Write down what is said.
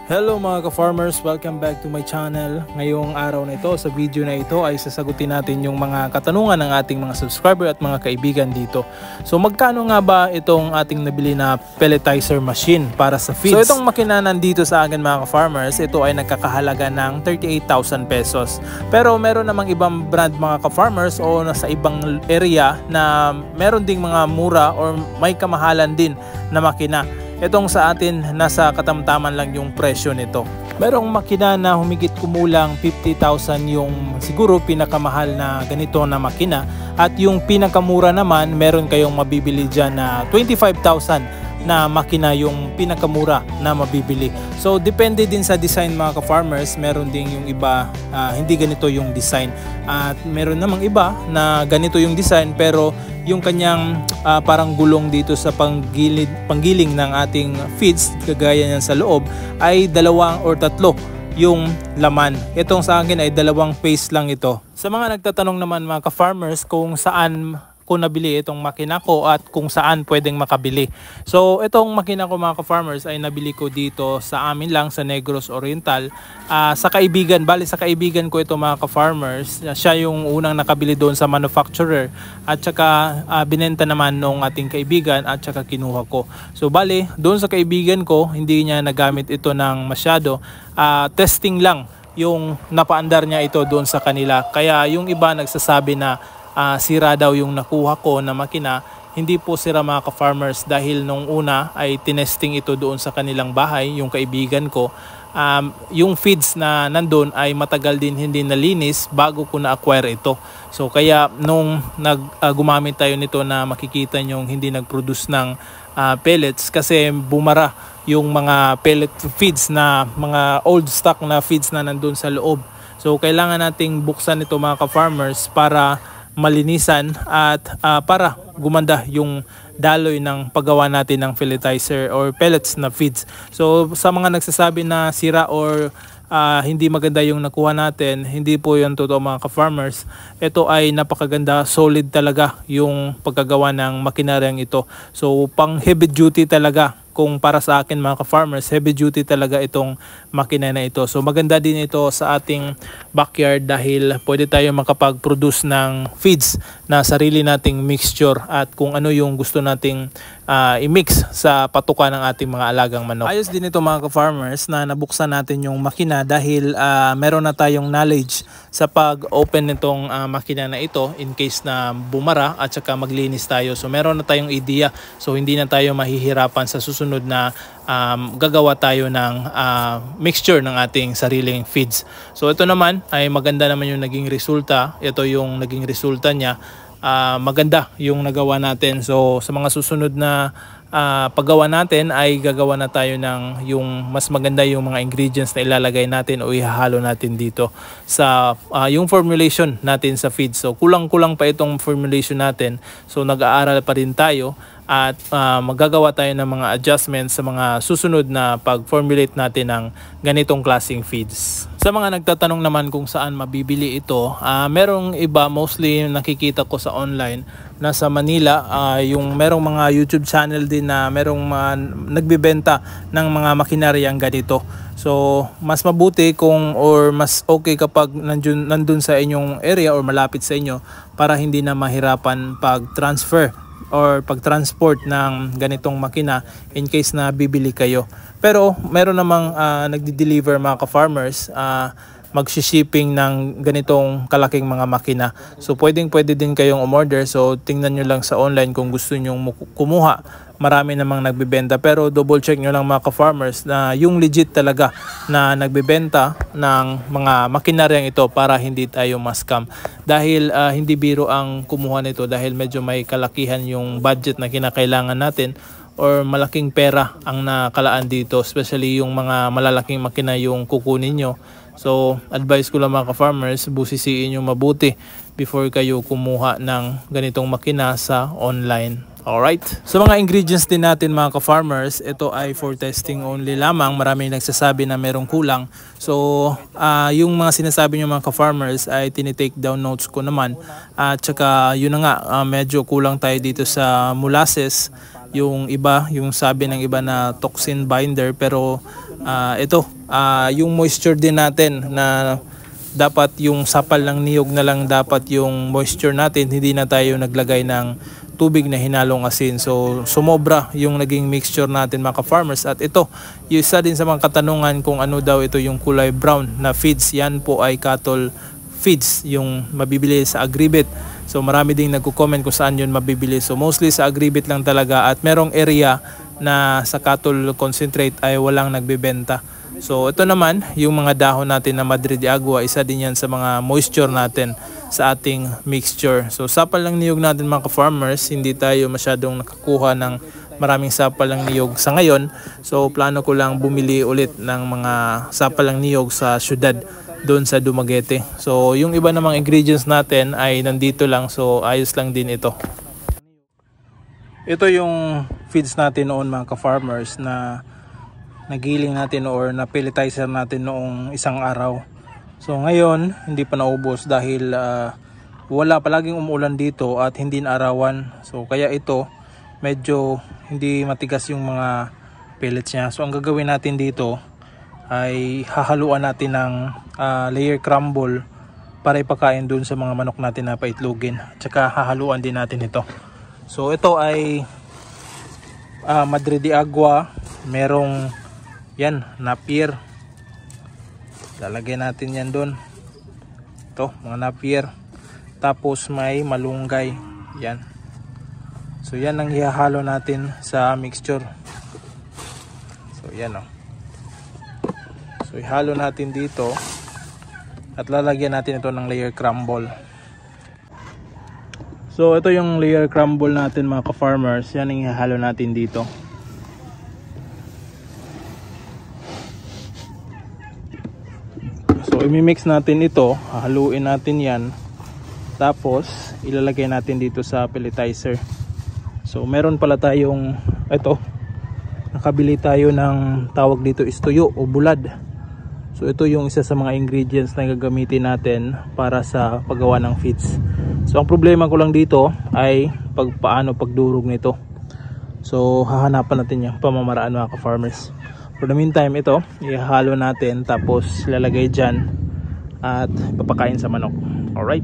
Hello mga ka-farmers, welcome back to my channel. Ngayong araw na ito, sa video na ito ay sasagutin natin yung mga katanungan ng ating mga subscriber at mga kaibigan dito. So magkano nga ba itong ating nabili na pelletizer machine para sa feeds? So itong makina nandito sa akin mga ka-farmers, ito ay nagkakahalaga ng 38,000 pesos. Pero meron namang ibang brand mga ka-farmers o nasa ibang area na meron ding mga mura or may kamahalan din na makina. Itong sa atin, nasa katamtaman lang yung presyo nito. Merong makina na humigit kumulang 50,000 yung siguro pinakamahal na ganito na makina. At yung pinakamura naman, meron kayong mabibili dyan na 25,000 na makina yung pinakamura na mabibili. So depende din sa design mga ka-farmers. Meron din yung iba hindi ganito yung design. At meron namang iba na ganito yung design pero yung kanyang parang gulong dito sa panggiling ng ating feeds, kagaya niyan sa loob, ay 2 or 3 yung laman. Itong sa akin ay 2 phase lang ito. Sa mga nagtatanong naman mga ka-farmers kung saan ko nabili itong makina ko at kung saan pwedeng makabili. So itong makina ko mga ka-farmers ay nabili ko dito sa amin lang sa Negros Oriental, sa kaibigan. Bali sa kaibigan ko ito mga ka-farmers. Siya yung unang nakabili doon sa manufacturer at saka binenta naman nung ating kaibigan at saka kinuha ko. So bali doon sa kaibigan ko, hindi niya nagamit ito ng masyado. Testing lang yung napaandar niya ito doon sa kanila. Kaya yung iba nagsasabi na sira daw yung nakuha ko na makina. Hindi po sira mga ka-farmers dahil nung una ay tinesting ito doon sa kanilang bahay, yung kaibigan ko. Yung feeds na nandun ay matagal din hindi nalinis bago ko na-acquire ito. So kaya nung gumamit tayo nito na makikita nyo hindi nag-produce ng pellets kasi bumara yung mga pellet feeds na mga old stock na feeds na nandun sa loob. So kailangan nating buksan ito mga ka-farmers para malinisan at para gumanda yung daloy ng paggawa natin ng pelletizer or pellets na feeds. So sa mga nagsasabi na sira or hindi maganda yung nakuha natin, hindi po yun totoo mga ka-farmers. Ito ay napakaganda, solid talaga yung pagkagawa ng makinaryang ito. So pang heavy duty talaga. Kung para sa akin mga ka-farmers, heavy duty talaga itong makina na ito. So maganda din ito sa ating backyard dahil pwede tayo makapag-produce ng feeds na sarili nating mixture at kung ano yung gusto nating i-mix sa patuka ng ating mga alagang manok. Ayos din ito mga ka-farmers na nabuksan natin yung makina dahil meron na tayong knowledge sa pag-open nitong makina na ito in case na bumara at saka maglinis tayo. So meron na tayong idea. So hindi na tayo mahihirapan sa susunod na gagawa tayo ng mixture ng ating sariling feeds. So ito naman ay maganda naman yung naging resulta. Ito yung naging resulta niya. Maganda yung nagawa natin. So sa mga susunod na paggawa natin ay gagawa na tayo ng yung mas maganda yung mga ingredients na ilalagay natin o ihahalo natin dito sa yung formulation natin sa feed. So kulang-kulang pa itong formulation natin. So nag-aaral pa rin tayo at magagawa tayo ng mga adjustments sa mga susunod na pag-formulate natin ng ganitong klaseng feeds. Sa mga nagtatanong naman kung saan mabibili ito, merong iba, mostly nakikita ko sa online, nasa Manila, yung merong mga YouTube channel din na merong nagbibenta ng mga makinaryang ganito. So mas mabuti kung or mas okay kapag nandun sa inyong area or malapit sa inyo para hindi na mahirapan pag-transfer or pag-transport ng ganitong makina in case na bibili kayo. Pero meron namang nagdi-deliver mga ka-farmers, mag-shipping ng ganitong kalaking mga makina. So pwede din kayong umorder. So tingnan nyo lang sa online kung gusto nyo kumuha. Marami namang nagbebenta pero double check nyo lang mga ka-farmers na yung legit talaga na nagbebenta ng mga makinaryang ito para hindi tayo ma-scam. Dahil hindi biro ang kumuha nito dahil medyo may kalakihan yung budget na kinakailangan natin or malaking pera ang nakalaan dito, especially yung mga malalaking makina yung kukunin nyo. So advice ko lang mga ka-farmers, busisiin nyo mabuti before kayo kumuha ng ganitong makina sa online. Alright. So mga ingredients din natin mga ka-farmers, ito ay for testing only lamang. Maraming nagsasabi na merong kulang. So yung mga sinasabi nyo mga ka-farmers ay tinitake down notes ko naman. At saka yun na nga, medyo kulang tayo dito sa molasses. Yung iba, yung sabi ng iba na toxin binder, pero yung moisture din natin na dapat yung sapal ng niyog na lang dapat yung moisture natin, hindi na tayo naglagay ng tubig na hinalong asin. So sumobra yung naging mixture natin mga ka-farmers. At ito, yung isa din sa mga katanungan kung ano daw ito yung kulay brown na feeds, yan po ay cattle feeds, yung mabibili sa Agribit. So marami ding nagko-comment kung saan yun mabibili. So mostly sa Agribit lang talaga, at merong area na sa cattle concentrate ay walang nagbebenta. So ito naman, yung mga dahon natin na Madre de Agua, isa din yan sa mga moisture natin sa ating mixture. So sapal ng niyog natin mga ka-farmers, hindi tayo masyadong nakakuha ng maraming sapal ng niyog sa ngayon. So plano ko lang bumili ulit ng mga sapal ng niyog sa syudad doon sa Dumaguete. So yung iba namang ingredients natin ay nandito lang, so ayos lang din ito. Ito yung feeds natin noon mga ka-farmers na nagiling natin or na pelletizer natin noong isang araw. So ngayon hindi pa naubos dahil wala, palaging umuulan dito at hindi naarawan. So kaya ito medyo hindi matigas yung mga pellets niya. So ang gagawin natin dito ay hahaluan natin ng layer crumble para ipakain dun sa mga manok natin na paitlogin. Tsaka hahaluan din natin ito. So ito ay Madre de Agua, merong yan, Napier. Lalagay natin yan doon. Ito, mga Napier. Tapos may malunggay. Yan. So yan ang ihahalo natin sa mixture. So yan o. So ihalo natin dito. At lalagyan natin ito ng layer crumble. So ito yung layer crumble natin mga ka-farmers. Yan ang ihahalo natin dito. So imimix natin ito, hahaluin natin yan, tapos ilalagay natin dito sa pelletizer. So meron pala tayong ito, nakabili tayo ng tawag dito is tuyo o bulad. So ito yung isa sa mga ingredients na gagamitin natin para sa paggawa ng feeds. So ang problema ko lang dito ay paano pagdurog nito. So hahanapan natin yung pamamaraan mga ka-farmers. For the meantime, ito ihalo natin tapos lalagay dyan at papakain sa manok. Alright.